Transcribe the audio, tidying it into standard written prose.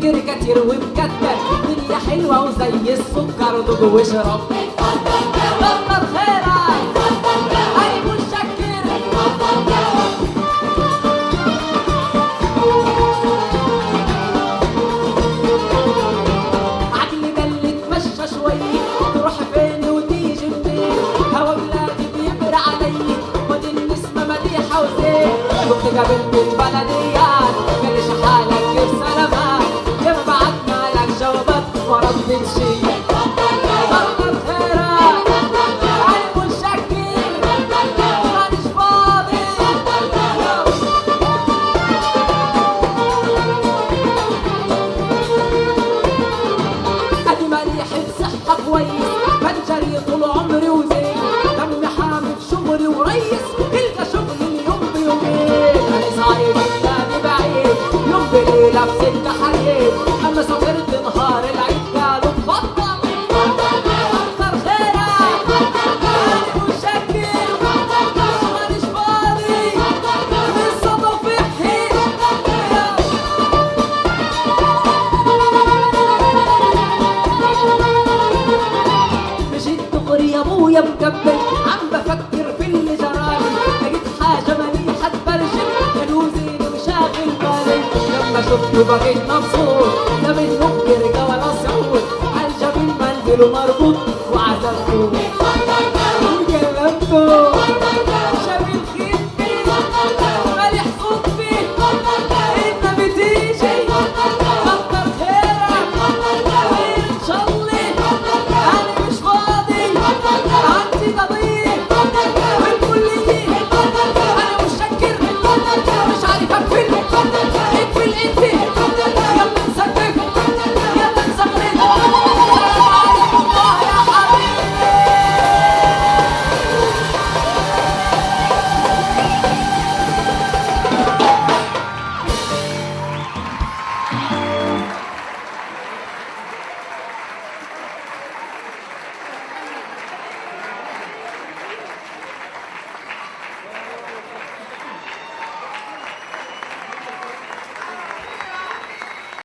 كريكاتير ومكتر، الدنيا حلوة وزي السكر دوج واشرب. كتر خيرك أنا متشكر. عقلي ده اللي اتمشى شوية، تروح فين وتيجي منين، هوا بلادي بيبرق علي، ودي النسمة مليحة وزين. كنت قابلت البلديات قالش حالك كيف سلامات، ياما بعتنا لك جوابات ما ردتش. كتر خيرك أنا متشكر مانيش فاضي. أدي مليحة صحة كويس، بنجري طول عمري وزين، دمي حامي في شغلي وريس، تلقى شغلي اليوم بيومين. أنا صاير الثاني بعيد يوم بليلة بسكة حريم، أما سافرت نهار العيد قالوا اتفضل. كتر خيرك أنا متشكر مانيش فاضي لسه بفحي. مشيت دغري يا ابويا مكبر، عم بفكر في اللي جرالي، لقيت حاجة مليحة تبرجل، كانوا زين وشاغل بالي. لما شفته بقيت مبسوط، لا من نكر ولا صعود، عالجبين منزله مربوط وعزلته.